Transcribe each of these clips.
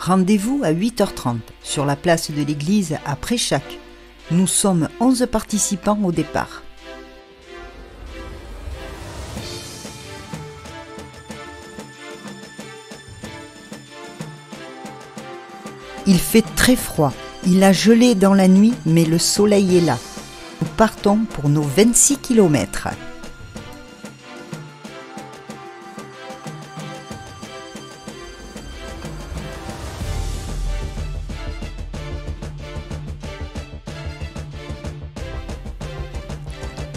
Rendez-vous à 8h30 sur la place de l'église à Préchac. Nous sommes 11 participants au départ. Il fait très froid, il a gelé dans la nuit, mais le soleil est là. Nous partons pour nos 26 km.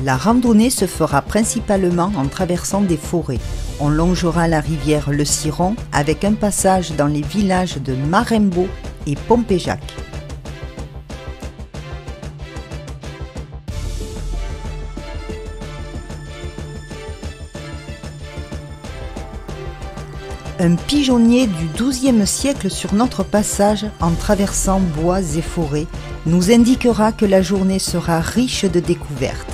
La randonnée se fera principalement en traversant des forêts. On longera la rivière Le Ciron avec un passage dans les villages de Marembo et Pompéjac. Un pigeonnier du XIIe siècle sur notre passage en traversant bois et forêts nous indiquera que la journée sera riche de découvertes.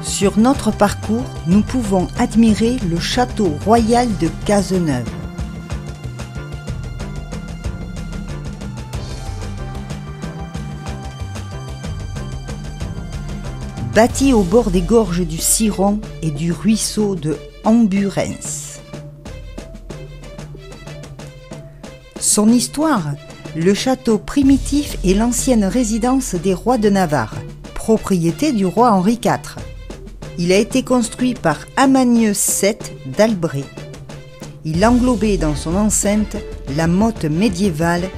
Sur notre parcours, nous pouvons admirer le château royal de Cazeneuve. Bâti au bord des gorges du Ciron et du ruisseau de Amburens. Son histoire, le château primitif est l'ancienne résidence des rois de Navarre, propriété du roi Henri IV. Il a été construit par Amanieu VII d'Albret. Il englobait dans son enceinte la motte médiévale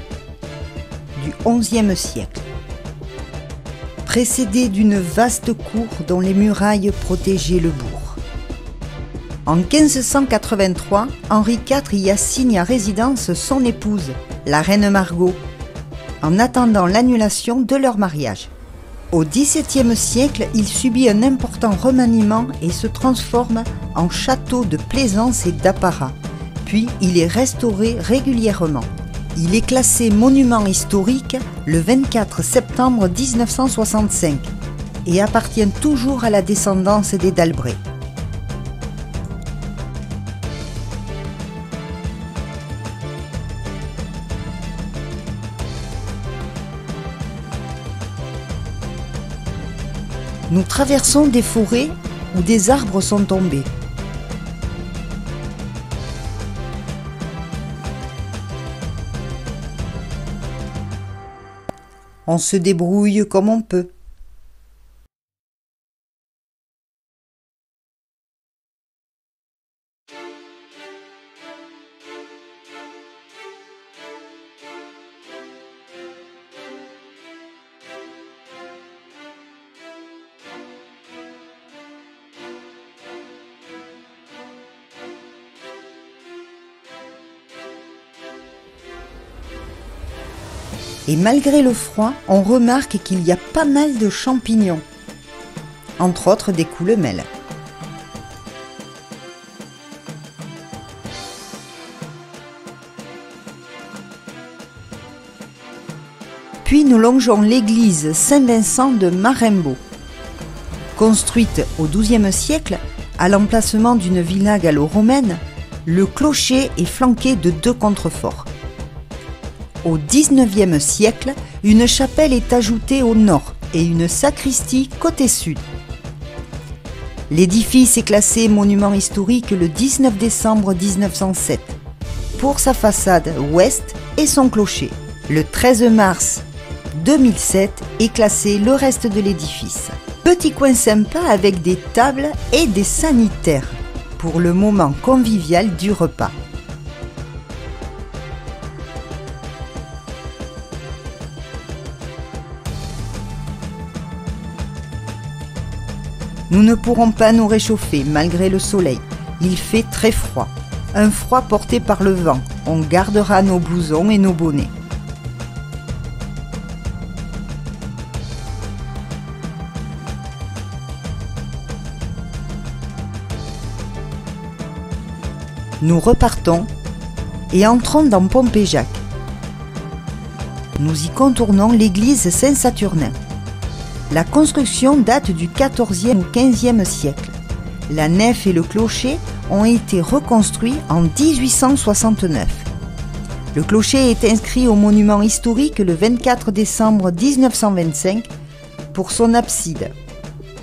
du XIe siècle, précédée d'une vaste cour dont les murailles protégeaient le bourg. En 1583, Henri IV y assigne à résidence son épouse, la reine Margot, en attendant l'annulation de leur mariage. Au XVIIe siècle, il subit un important remaniement et se transforme en château de plaisance et d'apparat. Puis, il est restauré régulièrement. Il est classé monument historique le 24 septembre 1965 et appartient toujours à la descendance des d'Albret. Nous traversons des forêts où des arbres sont tombés. On se débrouille comme on peut. Et malgré le froid, on remarque qu'il y a pas mal de champignons, entre autres des coulemelles. Puis nous longeons l'église Saint-Vincent de Marembo. Construite au XIIe siècle, à l'emplacement d'une villa gallo-romaine, le clocher est flanqué de 2 contreforts. Au XIXe siècle, une chapelle est ajoutée au nord et une sacristie côté sud. L'édifice est classé monument historique le 19 décembre 1907 pour sa façade ouest et son clocher. Le 13 mars 2007 est classé le reste de l'édifice. Petit coin sympa avec des tables et des sanitaires pour le moment convivial du repas. Nous ne pourrons pas nous réchauffer malgré le soleil. Il fait très froid. un froid porté par le vent. On gardera nos blousons et nos bonnets. Nous repartons et entrons dans Pompéjac. Nous y contournons l'église Saint-Saturnin. La construction date du XIVe au XVe siècle. La nef et le clocher ont été reconstruits en 1869. Le clocher est inscrit au monument historique le 24 décembre 1925 pour son abside.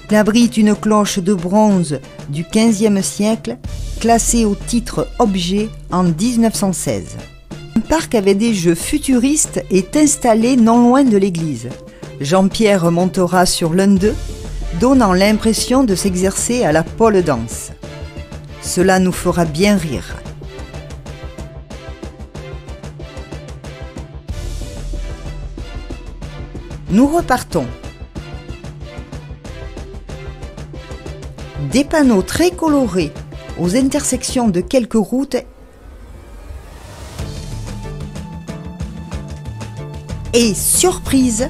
Il abrite une cloche de bronze du XVe siècle classée au titre objet en 1916. Un parc avec des jeux futuristes est installé non loin de l'église. Jean-Pierre montera sur l'un d'eux, donnant l'impression de s'exercer à la pole dance. Cela nous fera bien rire. Nous repartons. Des panneaux très colorés aux intersections de quelques routes et, surprise,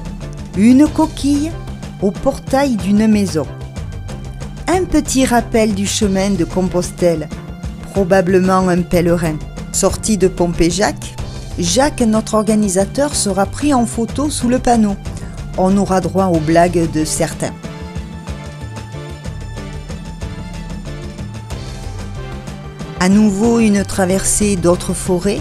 une coquille au portail d'une maison. Un petit rappel du chemin de Compostelle, probablement un pèlerin. Sorti de Pompéjac, Jacques, notre organisateur, sera pris en photo sous le panneau. On aura droit aux blagues de certains. À nouveau une traversée d'autres forêts.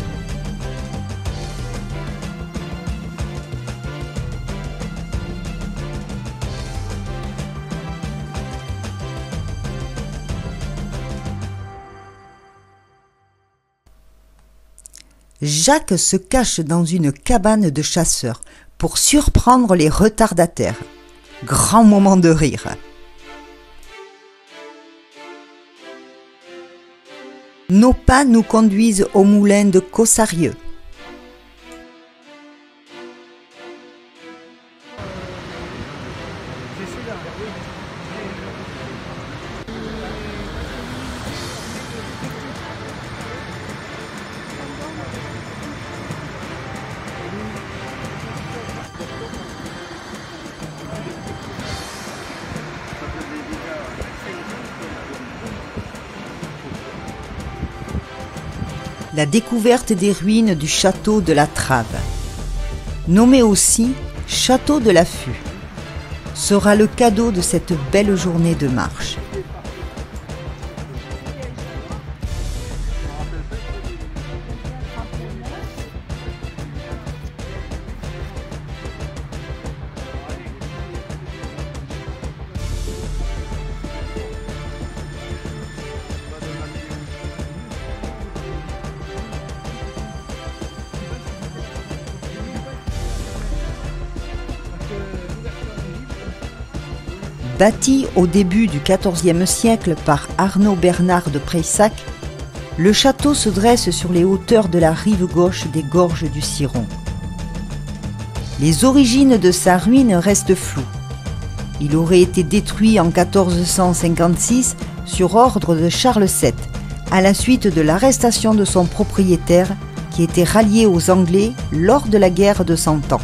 Jacques se cache dans une cabane de chasseurs pour surprendre les retardataires. Grand moment de rire. Nos pas nous conduisent au moulin de Cossarieu. La découverte des ruines du château de la Trave, nommé aussi château de l'Affût, sera le cadeau de cette belle journée de marche. Bâti au début du XIVe siècle par Arnaud Bernard de Preyssac, le château se dresse sur les hauteurs de la rive gauche des gorges du Ciron. Les origines de sa ruine restent floues. Il aurait été détruit en 1456 sur ordre de Charles VII, à la suite de l'arrestation de son propriétaire qui était rallié aux Anglais lors de la guerre de Cent Ans.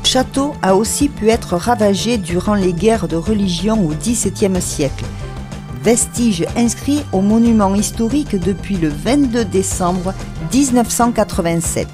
Le château a aussi pu être ravagé durant les guerres de religion au XVIIe siècle, vestige inscrit au monument historique depuis le 22 décembre 1987.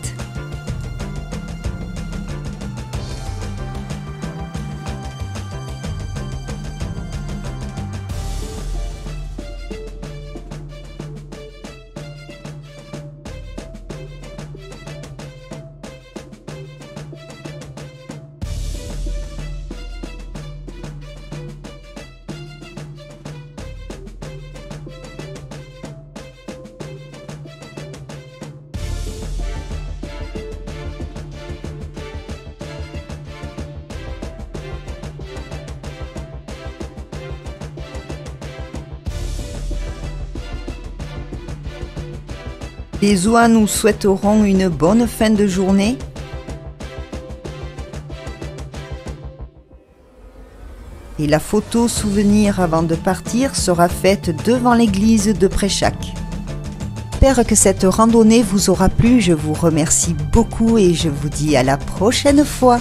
Les oies nous souhaiteront une bonne fin de journée. Et la photo souvenir avant de partir sera faite devant l'église de Préchac. j'espère que cette randonnée vous aura plu. Je vous remercie beaucoup et je vous dis à la prochaine fois.